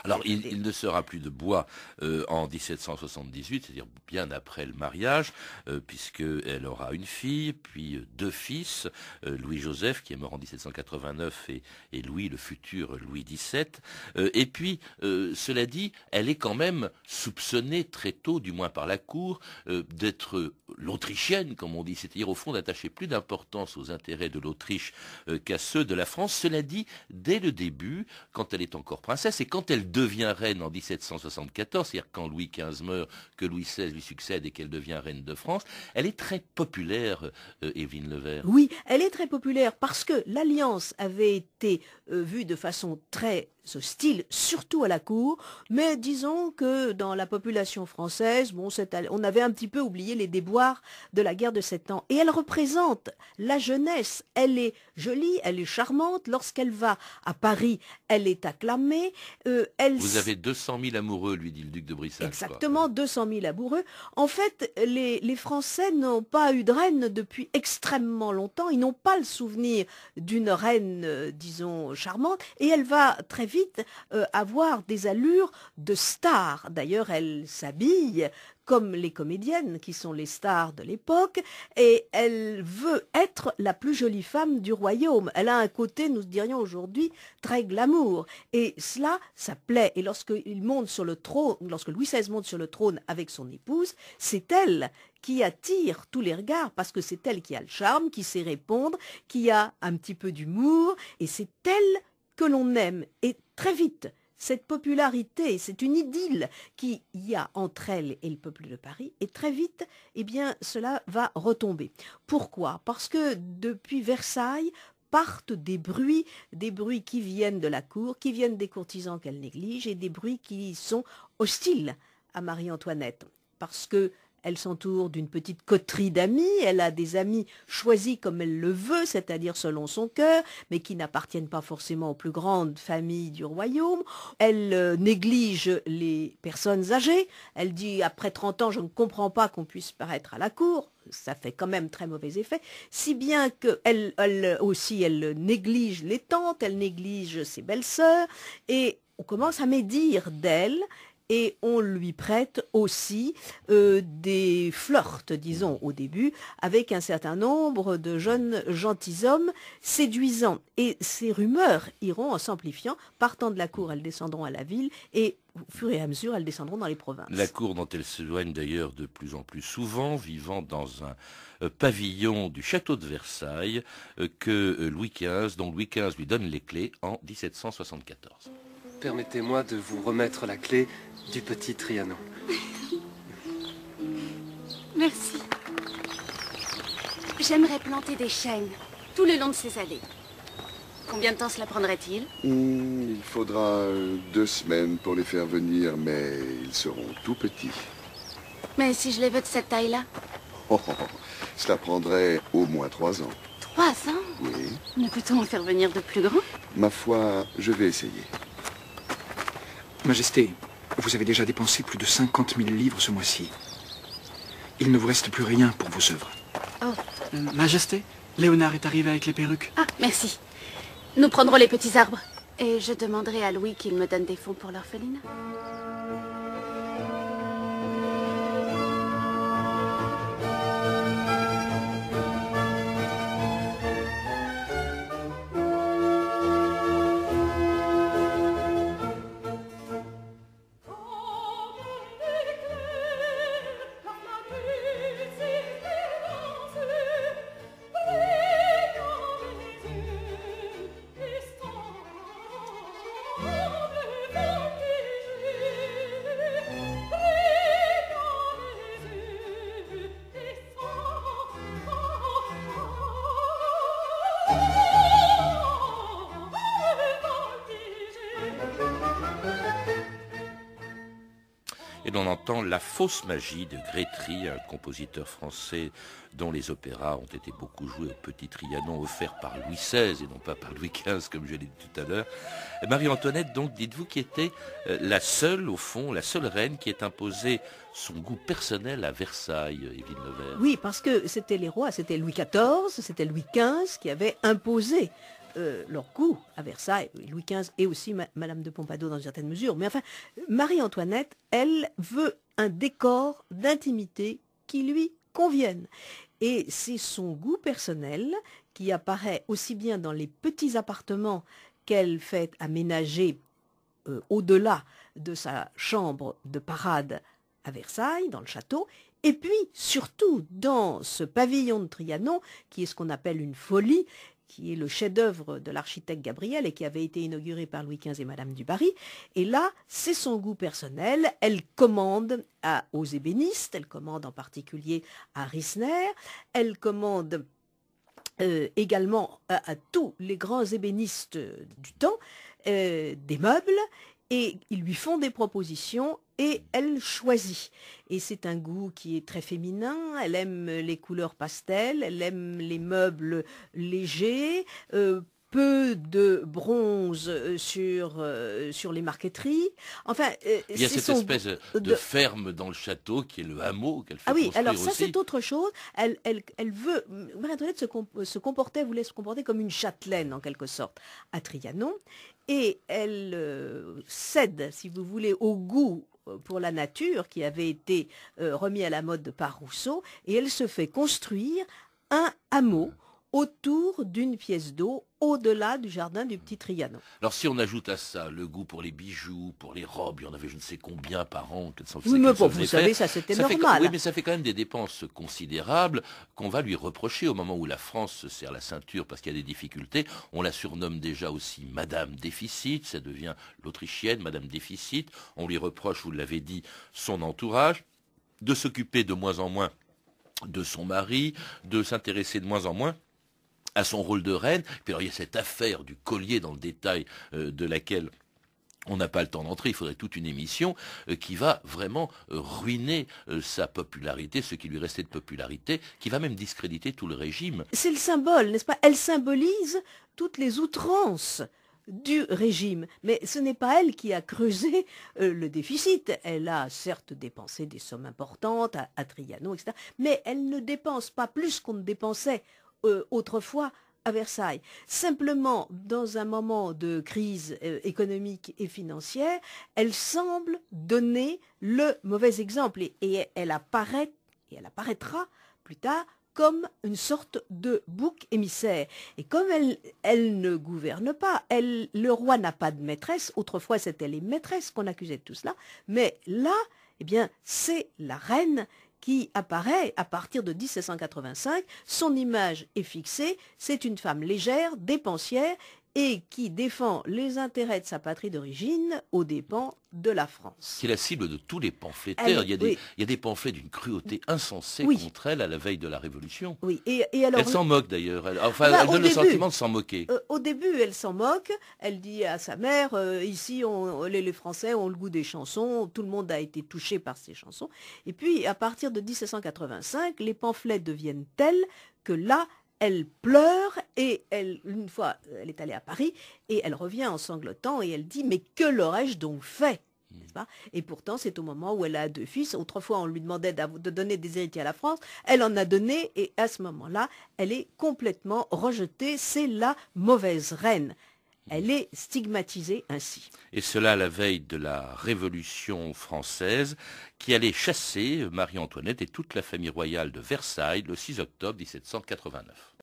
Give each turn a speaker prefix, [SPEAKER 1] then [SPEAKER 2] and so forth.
[SPEAKER 1] Alors, il ne sera plus de bois en 1778, c'est-à-dire bien après le mariage, puisqu'elle aura une fille, puis deux fils, Louis-Joseph, qui est mort en 1789, et Louis, le futur Louis XVII. Et puis, cela dit, elle est quand même soupçonnée très tôt, du moins par la cour, d'être l'Autrichienne, comme on dit, c'est-à-dire au fond d'attacher plus d'importance aux intérêts de l'Autriche qu'à ceux de la France. Cela dit, dès le début, quand elle est encore princesse, et quand elle devient reine en 1774, c'est-à-dire quand Louis XV meurt, que Louis XVI lui succède et qu'elle devient reine de France, elle est très populaire, Évelyne Levert.
[SPEAKER 2] Oui, elle est très populaire parce que l'alliance avait été vue de façon très hostile, surtout à la cour, mais disons que dans la population française, on avait un petit peu oublié les déboires de la guerre de 7 ans. Et elle représente la jeunesse. Elle est jolie, elle est charmante. Lorsqu'elle va à Paris, elle est acclamée.
[SPEAKER 1] Vous avez 200 000 amoureux, lui dit le duc de Brissac.
[SPEAKER 2] Exactement, 200 000 amoureux. En fait, les Français n'ont pas eu de reine depuis extrêmement longtemps. Ils n'ont pas le souvenir d'une reine, disons, charmante. Et elle va très vite avoir des allures de star. D'ailleurs, elle s'habille comme les comédiennes qui sont les stars de l'époque, et elle veut être la plus jolie femme du royaume. Elle a un côté, nous dirions aujourd'hui, très glamour. Et cela, ça plaît. Et lorsqu'il monte sur le trône, lorsque Louis XVI monte sur le trône avec son épouse, c'est elle qui attire tous les regards, parce que c'est elle qui a le charme, qui sait répondre, qui a un petit peu d'humour, et c'est elle que l'on aime. Et très vite, cette popularité, c'est une idylle qu'il y a entre elle et le peuple de Paris, et très vite, eh bien, cela va retomber. Pourquoi? Parce que depuis Versailles partent des bruits qui viennent de la cour, qui viennent des courtisans qu'elle néglige, et des bruits qui sont hostiles à Marie-Antoinette. Parce que elle s'entoure d'une petite coterie d'amis, elle a des amis choisis comme elle le veut, c'est-à-dire selon son cœur, mais qui n'appartiennent pas forcément aux plus grandes familles du royaume. Elle néglige les personnes âgées. Elle dit, après 30 ans, je ne comprends pas qu'on puisse paraître à la cour. Ça fait quand même très mauvais effet, si bien qu'elle elle néglige les tantes, elle néglige ses belles-sœurs, et on commence à médire d'elle. Et on lui prête aussi des flirts, disons, au début, avec un certain nombre de jeunes gentilshommes séduisants. Et ces rumeurs iront en s'amplifiant. Partant de la cour, elles descendront à la ville et au fur et à mesure, elles descendront dans les provinces.
[SPEAKER 1] La cour dont elle s'éloigne d'ailleurs de plus en plus souvent, vivant dans un pavillon du château de Versailles, dont Louis XV lui donne les clés en 1774.
[SPEAKER 3] Permettez-moi de vous remettre la clé du petit Trianon.
[SPEAKER 4] Merci. J'aimerais planter des chênes tout le long de ces allées. Combien de temps cela prendrait-il?
[SPEAKER 5] Il faudra 2 semaines pour les faire venir, mais ils seront tout petits.
[SPEAKER 4] Mais si je les veux de cette taille-là?
[SPEAKER 5] Cela prendrait au moins 3 ans.
[SPEAKER 4] 3 ans?
[SPEAKER 5] Oui.
[SPEAKER 4] Ne peut-on en faire venir de plus grands?
[SPEAKER 5] Ma foi, je vais essayer.
[SPEAKER 6] Majesté, vous avez déjà dépensé plus de 50 000 livres ce mois-ci. Il ne vous reste plus rien pour vos œuvres.
[SPEAKER 4] Oh.
[SPEAKER 7] Majesté, Léonard est arrivé avec les perruques.
[SPEAKER 4] Ah, merci. Nous prendrons les petits arbres. Et je demanderai à Louis qu'il me donne des fonds pour l'orphelinat.
[SPEAKER 1] Et l'on entend La fausse magie de Grétry, un compositeur français dont les opéras ont été beaucoup joués au Petit Trianon, offert par Louis XVI et non pas par Louis XV, comme je l'ai dit tout à l'heure. Marie-Antoinette, donc, dites-vous, qui était la seule, au fond, la seule reine qui ait imposé son goût personnel à Versailles, Évelyne Levert.
[SPEAKER 2] Oui, parce que c'était les rois, c'était Louis XIV, c'était Louis XV qui avaient imposé leur goût à Versailles, Louis XV et aussi Madame de Pompadour dans une certaine mesure. Mais enfin, Marie-Antoinette, elle veut un décor d'intimité qui lui convienne. Et c'est son goût personnel qui apparaît aussi bien dans les petits appartements qu'elle fait aménager au-delà de sa chambre de parade à Versailles, dans le château, et puis surtout dans ce pavillon de Trianon, qui est ce qu'on appelle une folie, qui est le chef-d'œuvre de l'architecte Gabriel et qui avait été inauguré par Louis XV et Madame du Barry. Et là, c'est son goût personnel. Elle commande aux ébénistes, elle commande en particulier à Risner, elle commande également à tous les grands ébénistes du temps des meubles, et ils lui font des propositions et elle choisit. Et c'est un goût qui est très féminin, elle aime les couleurs pastel, elle aime les meubles légers, peu de bronze sur les marqueteries. Enfin,
[SPEAKER 1] il y a cette espèce de ferme dans le château qui est le hameau qu'elle fait
[SPEAKER 2] construire.
[SPEAKER 1] Ah oui,
[SPEAKER 2] alors ça
[SPEAKER 1] aussi.
[SPEAKER 2] C'est autre chose. Elle veut, Marie-Antoinette voulait se comporter comme une châtelaine en quelque sorte à Trianon, et elle cède, si vous voulez, au goût pour la nature qui avait été remis à la mode par Rousseau, et elle se fait construire un hameau autour d'une pièce d'eau, au-delà du jardin du petit Trianon.
[SPEAKER 1] Alors si on ajoute à ça le goût pour les bijoux, pour les robes, il y en avait je ne sais combien par an.
[SPEAKER 2] Oui, mais bon, vous savez, ça c'était normal.
[SPEAKER 1] Oui, mais ça fait quand même des dépenses considérables qu'on va lui reprocher au moment où la France se serre la ceinture parce qu'il y a des difficultés. On la surnomme déjà aussi Madame Déficit, ça devient l'Autrichienne, Madame Déficit. On lui reproche, vous l'avez dit, son entourage, de s'occuper de moins en moins de son mari, de s'intéresser de moins en moins à son rôle de reine. Puis alors il y a cette affaire du collier dans le détail de laquelle on n'a pas le temps d'entrer, il faudrait toute une émission qui va vraiment ruiner sa popularité, ce qui lui restait de popularité, qui va même discréditer tout le régime.
[SPEAKER 2] C'est le symbole, n'est-ce pas? Elle symbolise toutes les outrances du régime, mais ce n'est pas elle qui a creusé le déficit. Elle a certes dépensé des sommes importantes à Trianon, etc., mais elle ne dépense pas plus qu'on ne dépensait autrefois à Versailles. Simplement, dans un moment de crise économique et financière, elle semble donner le mauvais exemple, et elle apparaîtra plus tard comme une sorte de bouc émissaire. Et comme elle ne gouverne pas, le roi n'a pas de maîtresse, autrefois c'était les maîtresses qu'on accusait de tout cela, mais là, eh bien, c'est la reine qui apparaît à partir de 1785, son image est fixée, c'est une femme légère, dépensière, et qui défend les intérêts de sa patrie d'origine aux dépens de la France.
[SPEAKER 1] C'est la cible de tous les pamphlétaires. Il y a des pamphlets d'une cruauté insensée contre elle à la veille de la Révolution.
[SPEAKER 2] Oui, et alors,
[SPEAKER 1] elle s'en moque d'ailleurs. Elle donne le sentiment de s'en moquer.
[SPEAKER 2] Au début, elle s'en moque. Elle dit à sa mère, ici, les Français ont le goût des chansons, tout le monde a été touché par ces chansons. Et puis, à partir de 1785, les pamphlets deviennent tels que là, elle pleure, et une fois, elle est allée à Paris, et elle revient en sanglotant, et elle dit « Mais que l'aurais-je donc fait ?» N'est-ce pas? Et pourtant, c'est au moment où elle a 2 fils. Autrefois, on lui demandait de donner des héritiers à la France. Elle en a donné, et à ce moment-là, elle est complètement rejetée. C'est la mauvaise reine. Elle est stigmatisée ainsi.
[SPEAKER 1] Et cela à la veille de la Révolution française, qui allait chasser Marie-Antoinette et toute la famille royale de Versailles le 6 octobre 1789.